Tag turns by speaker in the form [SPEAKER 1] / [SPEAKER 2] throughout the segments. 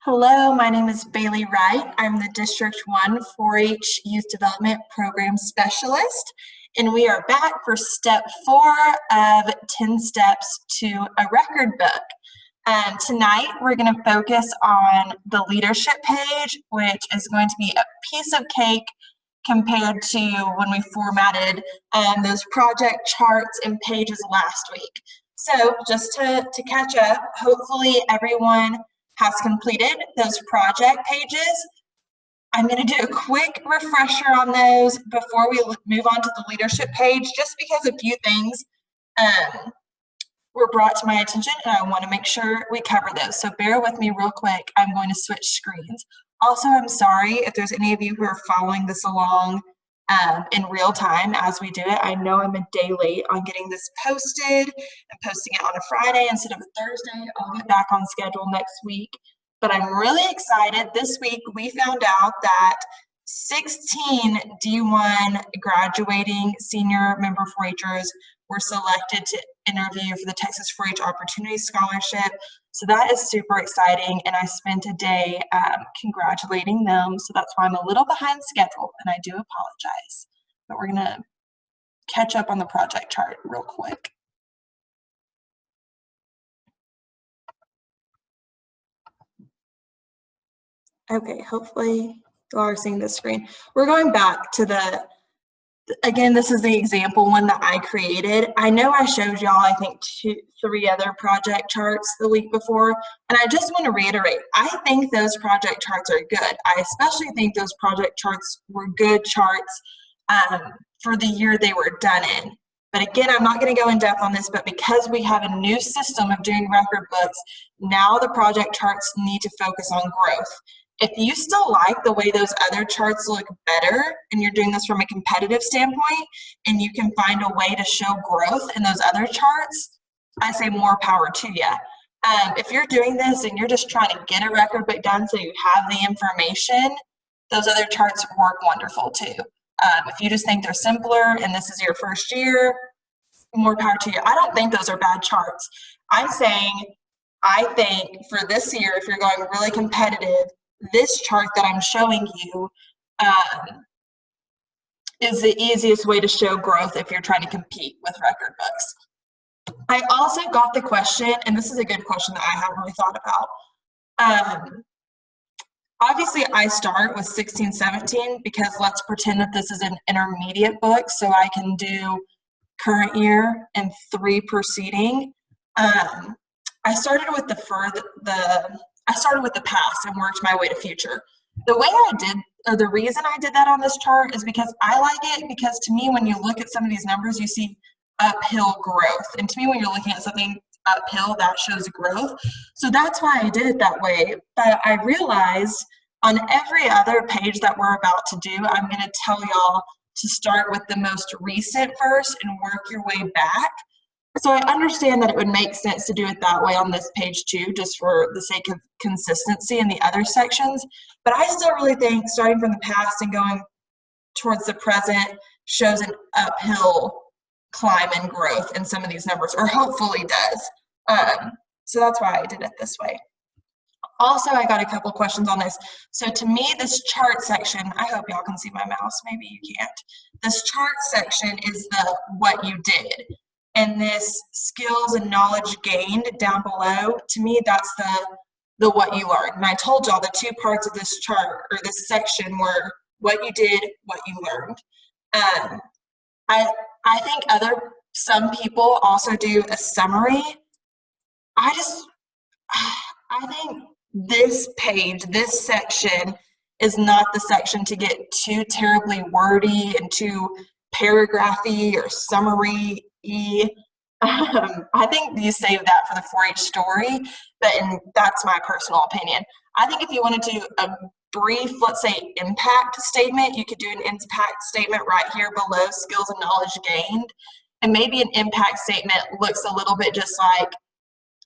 [SPEAKER 1] Hello, my name is Bailey Wright. I'm the District 1 4-H Youth Development Program Specialist, and we are back for step 4 of 10 steps to a record book. Tonight, we're going to focus on the leadership page, which is going to be a piece of cake compared to when we formatted those project charts and pages last week. So just to catch up, hopefully everyone has completed those project pages. I'm going to do a quick refresher on those before we move on to the leadership page, just because a few things were brought to my attention and I want to make sure we cover those. So bear with me real quick. I'm going to switch screens. Also, I'm sorry if there's any of you who are following this along in real time as we do it. I know I'm a day late on getting this posted and posting it on a Friday instead of a Thursday. I'll get back on schedule next week, but I'm really excited. This week we found out that 16 D1 graduating senior member 4-Hers were selected to interview for the Texas 4-H Opportunity Scholarship. So that is super exciting, and I spent a day congratulating them. So that's why I'm a little behind schedule, and I do apologize. But we're gonna catch up on the project chart real quick. Okay, hopefully you all are seeing this screen. We're going back to again, this is the example one that I created. I know I showed y'all, I think, 3 other project charts the week before, and I just want to reiterate, I think those project charts are good. I especially think those project charts were good charts for the year they were done in. But again, I'm not going to go in depth on this, but because we have a new system of doing record books, now the project charts need to focus on growth. If you still like the way those other charts look better, and you're doing this from a competitive standpoint, and you can find a way to show growth in those other charts, I say more power to you. If you're doing this and you're just trying to get a record book done so you have the information, those other charts work wonderful too. If you just think they're simpler and this is your first year, more power to you. I don't think those are bad charts. I'm saying, I think for this year, if you're going really competitive, this chart that I'm showing you is the easiest way to show growth if you're trying to compete with record books. I also got the question, and this is a good question that I haven't really thought about. Obviously, I start with 16, 17 because let's pretend that this is an intermediate book, so I can do current year and 3 preceding. I started with I started with the past and worked my way to future. The way I did, or the reason I did that on this chart is because I like it, because to me, when you look at some of these numbers, you see uphill growth. And to me, when you're looking at something uphill, that shows growth. So that's why I did it that way. But I realized on every other page that we're about to do, I'm going to tell y'all to start with the most recent first and work your way back. So I understand that it would make sense to do it that way on this page too, just for the sake of consistency in the other sections. But I still really think starting from the past and going towards the present shows an uphill climb and growth in some of these numbers, or hopefully does. So that's why I did it this way. Also, I got a couple questions on this. So to me, this chart section, I hope y'all can see my mouse, maybe you can't. This chart section is the what you did. And this skills and knowledge gained down below, to me, that's the what you learned. And I told y'all the 2 parts of this chart, or this section, were what you did, what you learned. I think some people also do a summary. I think this page, this section, is not the section to get too terribly wordy and too paragraphy or summary-y. I think you save that for the 4-H story, and that's my personal opinion. I think if you want to do a brief, let's say, impact statement, you could do an impact statement right here below skills and knowledge gained. And maybe an impact statement looks a little bit just like,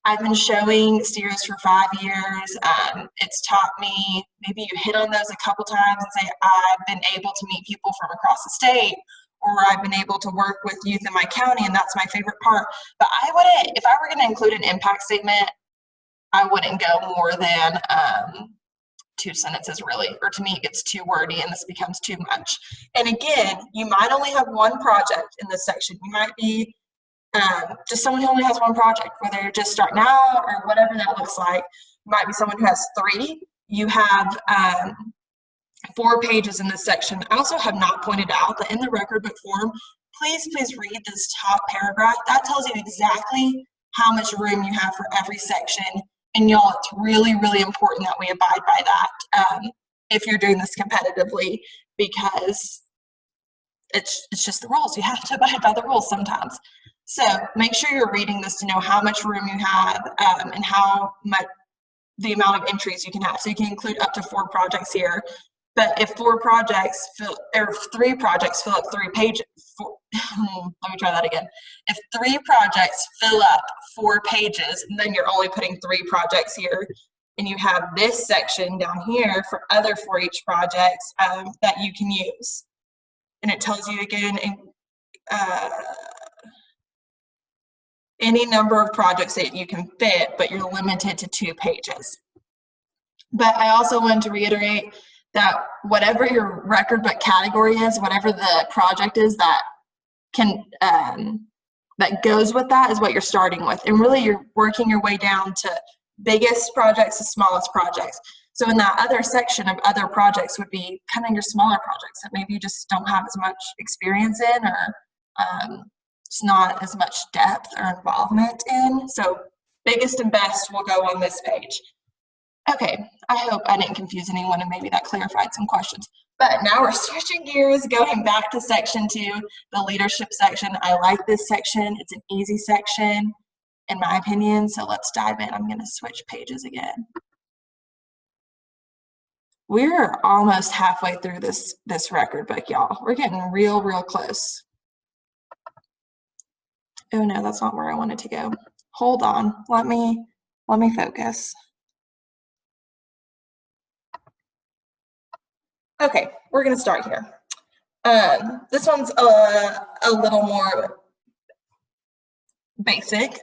[SPEAKER 1] I've been showing SERES for 5 years. It's taught me, maybe you hit on those a couple times and say, I've been able to meet people from across the state, or I've been able to work with youth in my county, and that's my favorite part. But I wouldn't, if I were going to include an impact statement, I wouldn't go more than 2 sentences really, or to me it gets too wordy and this becomes too much. And again, you might only have one project in this section. You might be just someone who only has one project, whether you're just starting out or whatever that looks like. You might be someone who has 3. You have 4 pages in this section. I also have not pointed out that in the record book form, please read this top paragraph. That tells you exactly how much room you have for every section. And y'all, it's really, really important that we abide by that if you're doing this competitively, because it's just the rules. You have to abide by the rules sometimes. So make sure you're reading this to know how much room you have and how much the amount of entries you can have. So you can include up to 4 projects here. But if 3 projects fill up 3 pages, let me try that again. If 3 projects fill up 4 pages, and then you're only putting 3 projects here, and you have this section down here for each project that you can use. And it tells you again any number of projects that you can fit, but you're limited to 2 pages. But I also wanted to reiterate that whatever your record book category is, whatever the project is that can that goes with that is what you're starting with. And really you're working your way down to biggest projects to smallest projects. So in that other section of other projects would be kind of your smaller projects that maybe you just don't have as much experience in, or it's not as much depth or involvement in. So biggest and best will go on this page. Okay, I hope I didn't confuse anyone and maybe that clarified some questions. But now we're switching gears, going back to section 2, the leadership section. I like this section. It's an easy section, in my opinion, so let's dive in. I'm going to switch pages again. We're almost halfway through this record book, y'all. We're getting real close. Oh no, that's not where I wanted to go. Hold on, let me focus. Okay, we're going to start here. This one's a little more basic,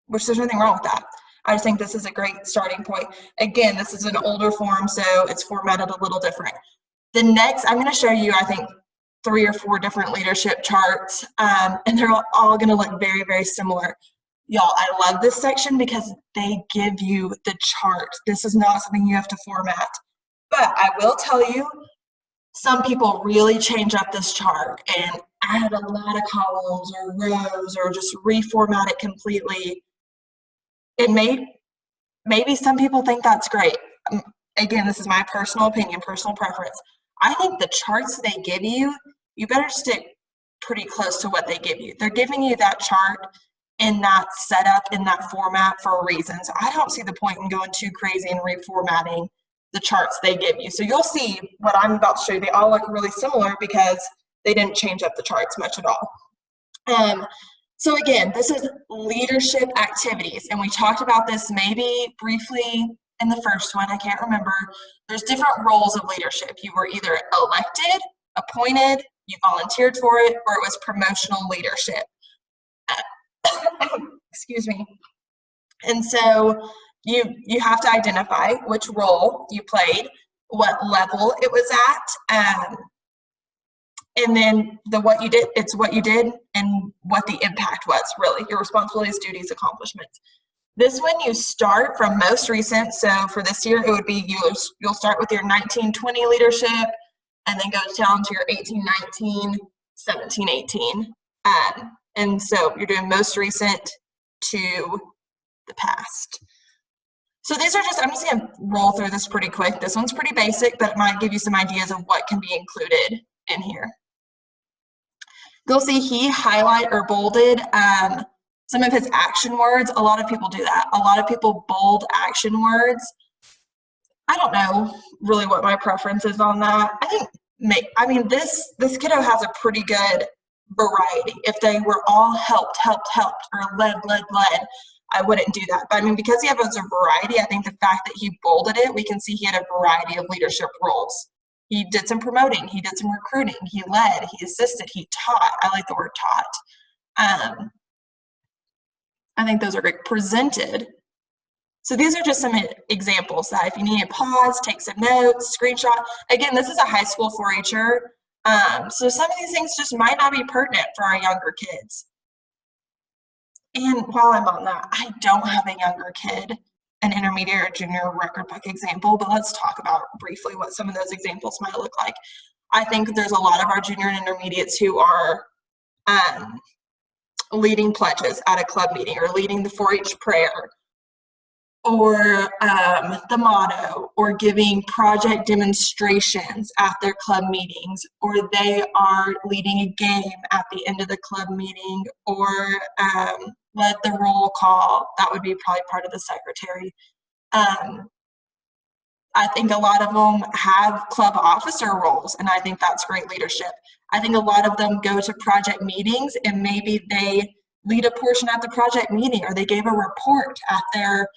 [SPEAKER 1] which there's nothing wrong with that. I just think this is a great starting point. Again, this is an older form, so it's formatted a little different. The next, I'm going to show you, I think, 3 or 4 different leadership charts, and they're all going to look very similar. Y'all, I love this section because they give you the chart. This is not something you have to format. But I will tell you, some people really change up this chart and add a lot of columns or rows or just reformat it completely. It maybe some people think that's great. Again, this is my personal opinion, personal preference. I think the charts they give you, you better stick pretty close to what they give you. They're giving you that chart in that setup, in that format for a reason. So I don't see the point in going too crazy and reformatting the charts they give you. So you'll see what I'm about to show you. They all look really similar because they didn't change up the charts much at all. So again, this is leadership activities, and we talked about this maybe briefly in the first one, I can't remember. There's different roles of leadership. You were either elected, appointed, you volunteered for it, or it was promotional leadership. Excuse me. And so you have to identify which role you played, what level it was at, and then what you did, it's what you did and what the impact was, really, your responsibilities, duties, accomplishments. This one you start from most recent, so for this year it would be you'll start with your 1920 leadership and then go down to your 1819, 1718. And so you're doing most recent to the past. So these are just, I'm just gonna roll through this pretty quick. This one's pretty basic, but it might give you some ideas of what can be included in here. You'll see he highlight or bolded some of his action words. A lot of people do that. A lot of people bold action words. I don't know really what my preference is on that. I mean, this kiddo has a pretty good variety. If they were all helped, or led, I wouldn't do that. But I mean, because he has a variety, I think the fact that he bolded it, we can see he had a variety of leadership roles. He did some promoting, he did some recruiting, he led, he assisted, he taught. I like the word taught. I think those are great. Presented. So these are just some examples that if you need to pause, take some notes, screenshot. Again, this is a high school 4-H'er. So some of these things just might not be pertinent for our younger kids. And while I'm on that, I don't have a younger kid, an intermediate or junior record book example, but let's talk about briefly what some of those examples might look like. I think there's a lot of our junior and intermediates who are leading pledges at a club meeting or leading the 4-H prayer or the motto or giving project demonstrations at their club meetings, or they are leading a game at the end of the club meeting, or led the roll call. That would be probably part of the secretary. I think a lot of them have club officer roles, and I think that's great leadership. I think a lot of them go to project meetings and maybe they lead a portion at the project meeting, or they gave a report at their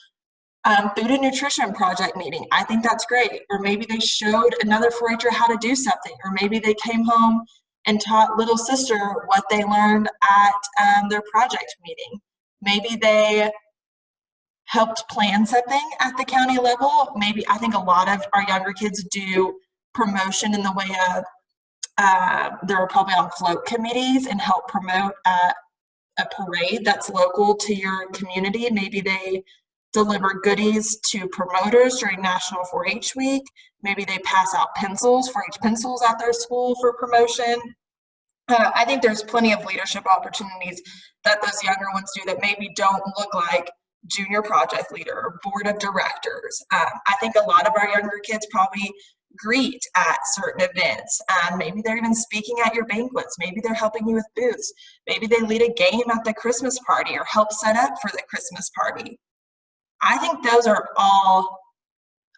[SPEAKER 1] food and nutrition project meeting. I think that's great. Or maybe they showed another 4-H'er how to do something, or maybe they came home and taught little sister what they learned at their project meeting. Maybe they helped plan something at the county level. Maybe I think a lot of our younger kids do promotion in the way of they're probably on float committees and help promote a parade that's local to your community. Maybe they deliver goodies to promoters during National 4-H Week. Maybe they pass out pencils, 4-H pencils at their school for promotion. I think there's plenty of leadership opportunities that those younger ones do that maybe don't look like junior project leader or board of directors. I think a lot of our younger kids probably greet at certain events. Maybe they're even speaking at your banquets. Maybe they're helping you with booths. Maybe they lead a game at the Christmas party or help set up for the Christmas party. I think those are all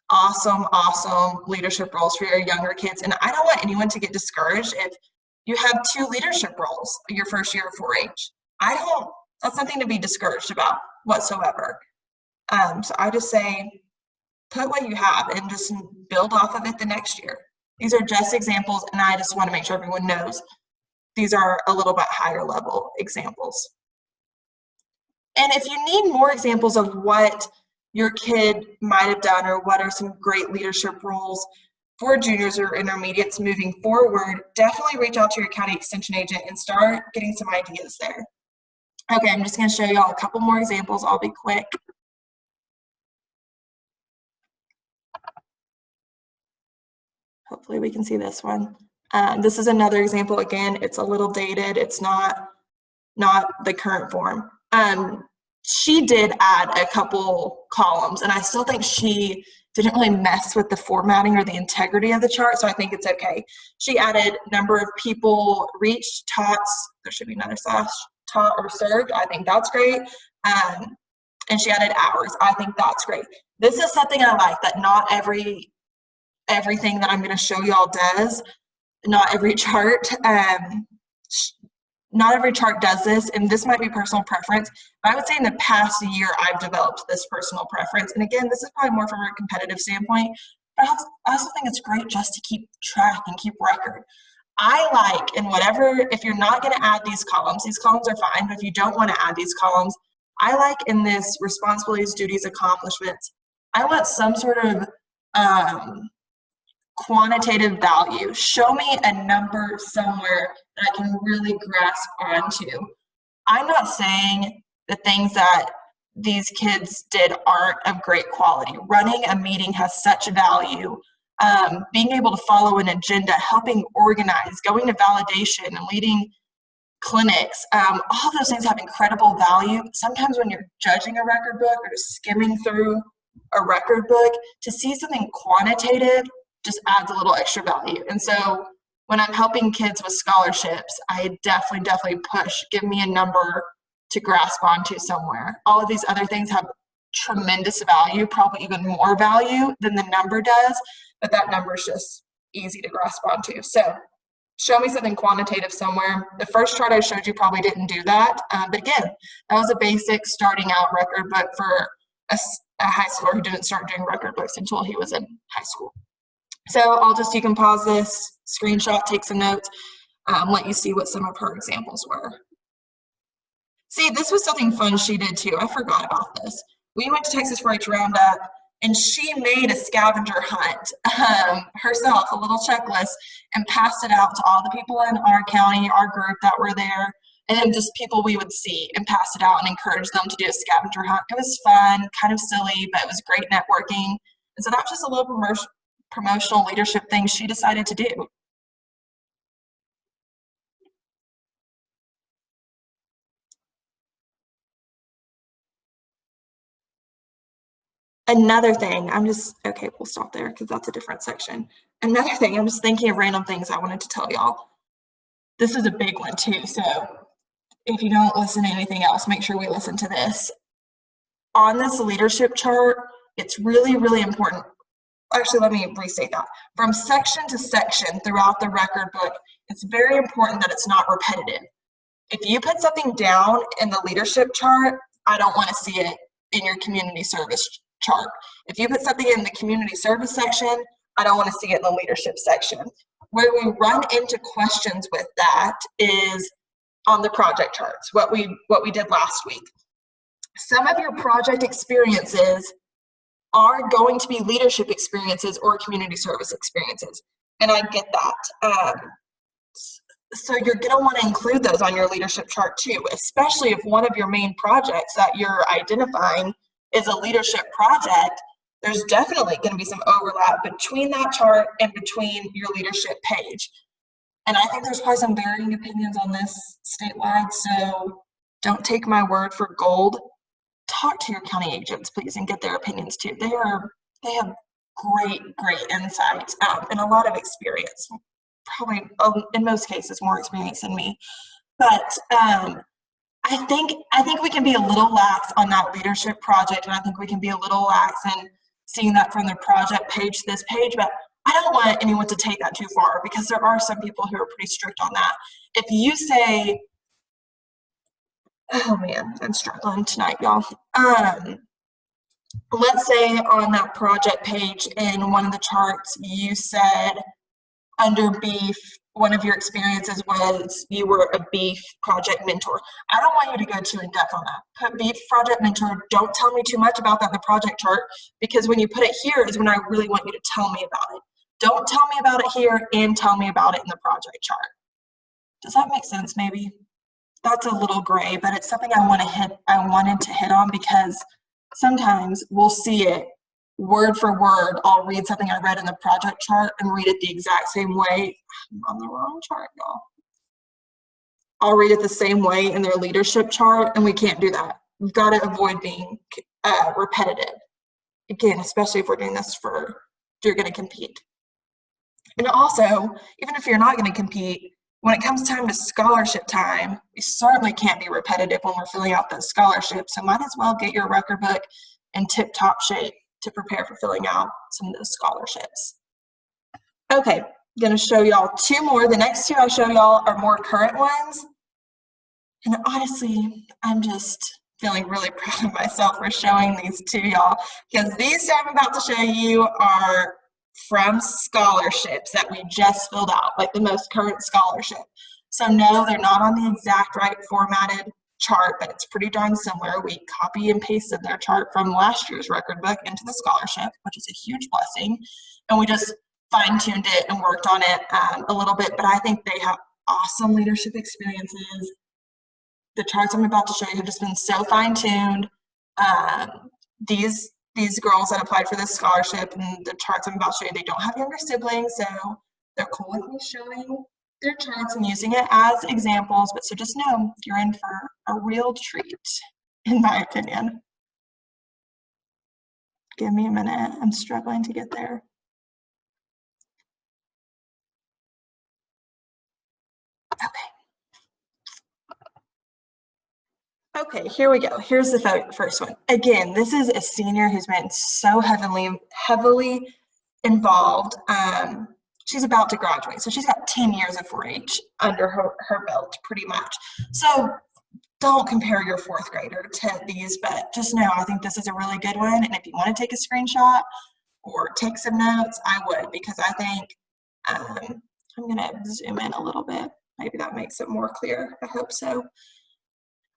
[SPEAKER 1] awesome leadership roles for your younger kids. And I don't want anyone to get discouraged if you have 2 leadership roles your first year of 4-H. That's nothing to be discouraged about whatsoever. So I just say, put what you have and just build off of it the next year. These are just examples, and I just want to make sure everyone knows these are a little bit higher level examples. And if you need more examples of what your kid might have done or what are some great leadership roles for juniors or intermediates moving forward, definitely reach out to your county extension agent and start getting some ideas there. Okay, I'm just going to show y'all a couple more examples. I'll be quick. Hopefully we can see this one. This is another example. Again, it's a little dated. It's not the current form. She did add a couple columns, and I still think she didn't really mess with the formatting or the integrity of the chart, so I think it's okay. She added number of people reached, tots, there should be another slash, taught or served. I think that's great. And she added hours. I think that's great. This is something I like, that not everything that I'm going to show y'all does. Not every chart. Not every chart does this, and this might be personal preference, but I would say in the past year I've developed this personal preference. And again, this is probably more from a competitive standpoint, but I also think it's great just to keep track and keep record. I like, in whatever, if you're not going to add these columns are fine, but if you don't want to add these columns, I like in this responsibilities, duties, accomplishments, I want some sort of quantitative value. Show me a number somewhere that I can really grasp onto. I'm not saying the things that these kids did aren't of great quality. Running a meeting has such value. Being able to follow an agenda, helping organize, going to validation and leading clinics, all of those things have incredible value. Sometimes when you're judging a record book or skimming through a record book, to see something quantitative just adds a little extra value. And so when I'm helping kids with scholarships, I definitely push, give me a number to grasp onto somewhere. All of these other things have tremendous value, probably even more value than the number does, but that number is just easy to grasp onto. So show me something quantitative somewhere. The first chart I showed you probably didn't do that, but again, that was a basic starting out record book for a high schooler who didn't start doing record books until he was in high school. So you can pause this, screenshot, take some notes, let you see what some of her examples were. See, this was something fun she did too. I forgot about this. we went to Texas 4-H Roundup, and she made a scavenger hunt herself, a little checklist, and passed it out to all the people in our county, our group that were there, and then just people we would see, and passed it out and encouraged them to do a scavenger hunt. It was fun, kind of silly, but it was great networking. And so that was just a little promotional leadership thing she decided to do. Another thing, okay, we'll stop there because that's a different section. Another thing, I'm just thinking of random things I wanted to tell y'all. This is a big one too, so if you don't listen to anything else, make sure we listen to this. On this leadership chart, it's really, really important. Actually, let me restate that. From section to section throughout the record book, it's very important that it's not repetitive. If you put something down in the leadership chart, I don't want to see it in your community service chart. If you put something in the community service section, I don't want to see it in the leadership section. Where we run into questions with that is on the project charts, what we did last week. Some of your project experiences are going to be leadership experiences or community service experiences, and I get that. So you're going to want to include those on your leadership chart too, especially if one of your main projects that you're identifying is a leadership project. There's definitely going to be some overlap between that chart and between your leadership page. And I think there's probably some varying opinions on this statewide, so don't take my word for gold. Talk to your county agents, please, and get their opinions too. They have great insight and a lot of experience. Probably in most cases more experience than me, but I think we can be a little lax on that leadership project, and I think we can be a little lax in seeing that from the project page to this page, but I don't want anyone to take that too far because there are some people who are pretty strict on that. If you say, oh man, I'm struggling tonight, y'all. Let's say on that project page in one of the charts, you said under beef, one of your experiences was you were a beef project mentor. I don't want you to go too in depth on that. Put beef project mentor, don't tell me too much about that in the project chart, because when you put it here is when I really want you to tell me about it. Don't tell me about it here and tell me about it in the project chart. Does that make sense maybe? That's a little gray, but it's something I wanted to hit on because sometimes we'll see it word for word. I'll read something I read in the project chart and read it the exact same way. I'm on the wrong chart, y'all. I'll read it the same way in their leadership chart, and we can't do that. We've got to avoid being repetitive. Again, especially if we're doing this if you're going to compete. And also, even if you're not going to compete, when it comes time to scholarship time, we certainly can't be repetitive when we're filling out those scholarships. So might as well get your record book in tip-top shape to prepare for filling out some of those scholarships. Okay, I'm going to show y'all two more. The next two I show y'all are more current ones. And honestly, I'm just feeling really proud of myself for showing these to y'all, because these two I'm about to show you are from scholarships that we just filled out, like the most current scholarship. So no, they're not on the exact right formatted chart, but it's pretty darn similar. We copy and pasted their chart from last year's record book into the scholarship, which is a huge blessing. And we just fine-tuned it and worked on it a little bit, but I think they have awesome leadership experiences. The charts I'm about to show you have just been so fine-tuned. These girls that applied for this scholarship and the charts I'm about to show you, they don't have younger siblings, so they're cool with me showing their charts and using it as examples, but so just know you're in for a real treat, in my opinion. Give me a minute, I'm struggling to get there. Okay, here we go. Here's the first one. Again, this is a senior who's been so heavily involved. She's about to graduate, so she's got 10 years of 4-H under her belt, pretty much. So don't compare your fourth grader to these, but just know I think this is a really good one. And if you want to take a screenshot or take some notes, I would, because I think I'm going to zoom in a little bit. Maybe that makes it more clear. I hope so.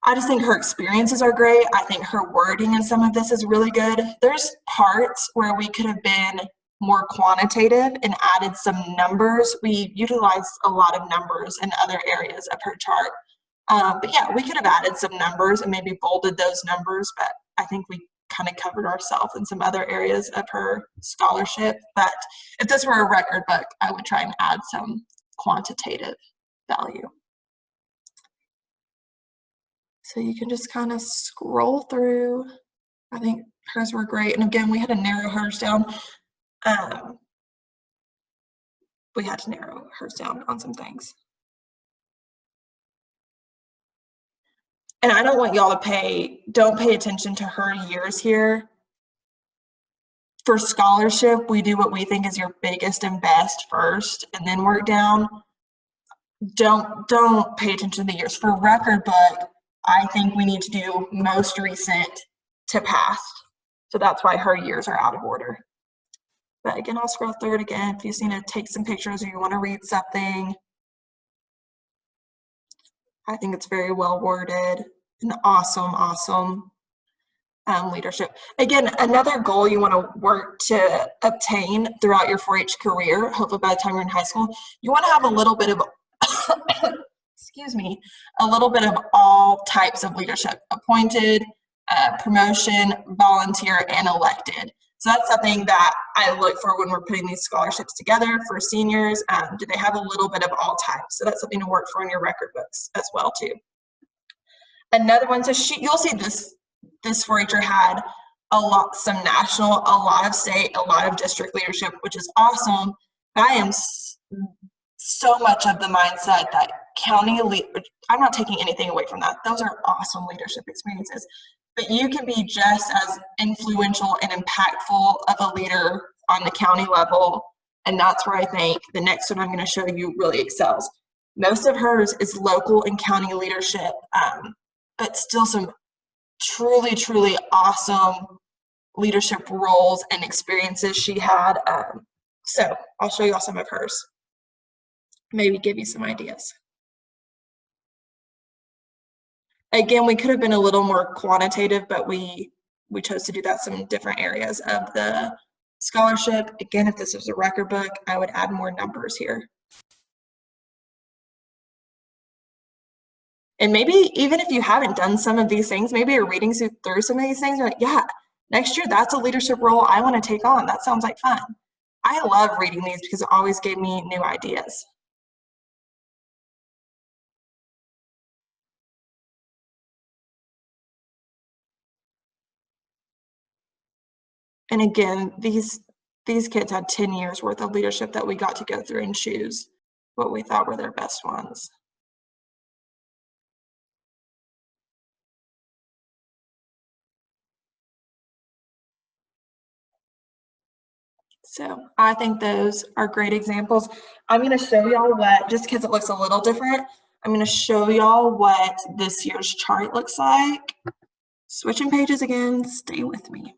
[SPEAKER 1] I just think her experiences are great. I think her wording in some of this is really good. There's parts where we could have been more quantitative and added some numbers. We utilized a lot of numbers in other areas of her chart. But yeah, we could have added some numbers and maybe bolded those numbers, but I think we kind of covered ourselves in some other areas of her scholarship. But if this were a record book, I would try and add some quantitative value. So you can just kind of scroll through. I think hers were great. And again, we had to narrow hers down. We had to narrow hers down on some things. And I don't want y'all to don't pay attention to her years here. For scholarship, we do what we think is your biggest and best first, and then work down. Don't pay attention to the years. For record book, I think we need to do most recent to past. So that's why her years are out of order. But again, I'll scroll through it again. If you need to take some pictures or you want to read something, I think it's very well worded and awesome leadership. Again, another goal you want to work to obtain throughout your 4-H career, hopefully by the time you're in high school, you want to have a little bit of, excuse me, a little bit of all types of leadership: appointed, promotion, volunteer, and elected. So that's something that I look for when we're putting these scholarships together for seniors. Do they have a little bit of all types? So that's something to work for in your record books as well too. Another one, so you'll see this 4-H'er had some national, a lot of state, a lot of district leadership, which is awesome. I am so much of the mindset that I'm not taking anything away from that. Those are awesome leadership experiences. But you can be just as influential and impactful of a leader on the county level. And that's where I think the next one I'm going to show you really excels. Most of hers is local and county leadership, but still some truly awesome leadership roles and experiences she had. So I'll show you all some of hers. Maybe give you some ideas. Again, we could have been a little more quantitative, but we chose to do that some different areas of the scholarship. Again, if this was a record book, I would add more numbers here. And maybe even if you haven't done some of these things, maybe you're reading through some of these things, you're like, yeah, next year that's a leadership role I want to take on. That sounds like fun. I love reading these because it always gave me new ideas. And again, these kids had 10 years worth of leadership that we got to go through and choose what we thought were their best ones. So I think those are great examples. I'm going to show y'all what, just because it looks a little different, I'm going to show y'all what this year's chart looks like. Switching pages again, stay with me.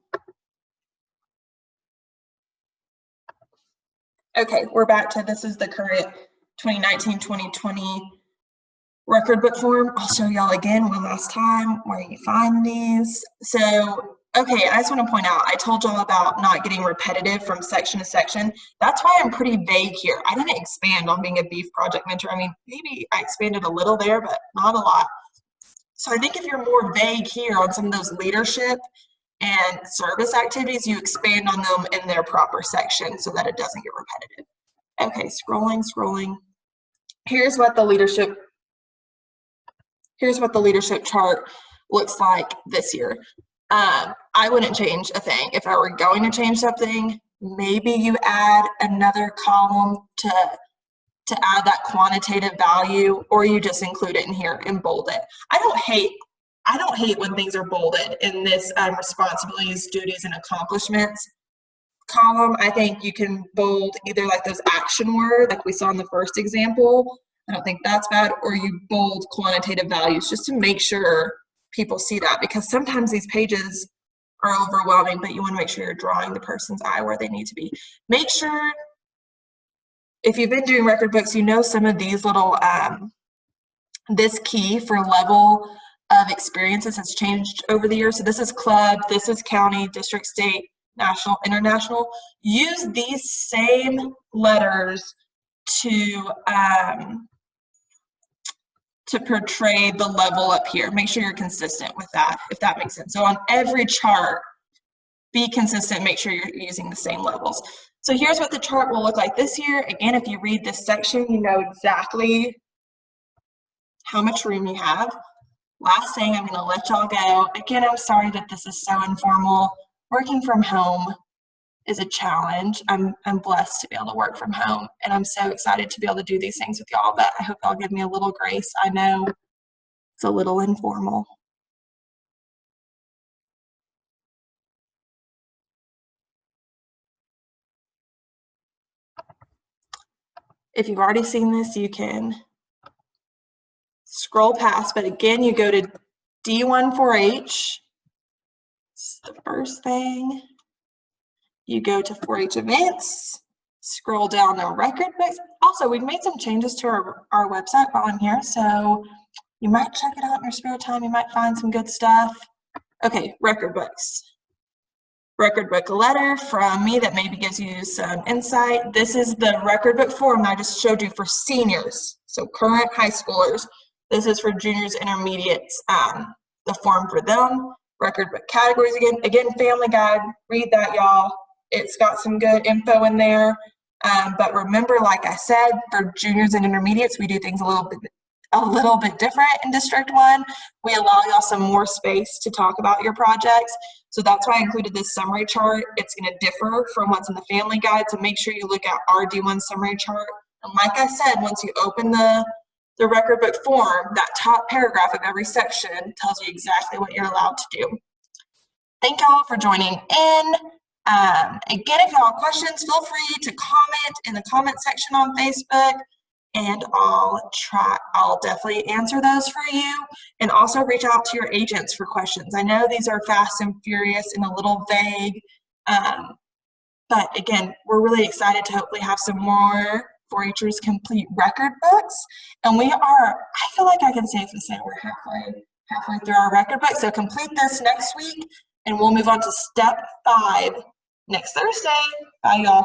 [SPEAKER 1] Okay, we're back to, this is the current 2019-2020 record book form. I'll show y'all again one last time where you find these. So, okay, I just want to point out, I told y'all about not getting repetitive from section to section. That's why I'm pretty vague here. I didn't expand on being a beef project mentor. I mean, maybe I expanded a little there, but not a lot. So I think if you're more vague here on some of those leadership and service activities, you expand on them in their proper section so that it doesn't get repetitive. Okay, scrolling. Here's what the leadership chart looks like this year. I wouldn't change a thing. If I were going to change something, maybe you add another column to add that quantitative value, or you just include it in here and bold it. I don't hate when things are bolded in this responsibilities, duties, and accomplishments column. I think you can bold either like those action words like we saw in the first example. I don't think that's bad, or you bold quantitative values just to make sure people see that, because sometimes these pages are overwhelming, but you want to make sure you're drawing the person's eye where they need to be. Make sure, if you've been doing record books, you know some of these little, this key for level of experiences has changed over the years. So this is club, this is county, district, state, national, international. Use these same letters to portray the level up here. Make sure you're consistent with that, if that makes sense. So on every chart, be consistent, make sure you're using the same levels. So here's what the chart will look like this year. Again, if you read this section, you know exactly how much room you have. Last thing, I'm gonna let y'all go. Again, I'm sorry that this is so informal. Working from home is a challenge. I'm blessed to be able to work from home, and I'm so excited to be able to do these things with y'all, but I hope y'all give me a little grace. I know it's a little informal. If you've already seen this, you can scroll past, but again, you go to D1 4-H. It's the first thing. You go to 4-H events, scroll down to record books. Also, we've made some changes to our website while I'm here, so you might check it out in your spare time. You might find some good stuff. Okay, record books. Record book letter from me that maybe gives you some insight. This is the record book form I just showed you for seniors, so current high schoolers. This is for juniors, intermediates, the form for them. Record book categories again, family guide, read that, y'all. It's got some good info in there. But remember, like I said, for juniors and intermediates, we do things a little bit different in District 1. We allow y'all some more space to talk about your projects. So that's why I included this summary chart. It's going to differ from what's in the family guide. So make sure you look at our D1 summary chart. And like I said, once you open the record book form, that top paragraph of every section tells you exactly what you're allowed to do. Thank y'all for joining in. Again, if y'all have questions, feel free to comment in the comment section on Facebook, and I'll definitely answer those for you. And also reach out to your agents for questions. I know these are fast and furious and a little vague, but again, we're really excited to hopefully have some more 4-Hers complete record books. And I feel like I can safely say we're halfway through our record book. So complete this next week, and we'll move on to step 5 next Thursday. Bye, y'all.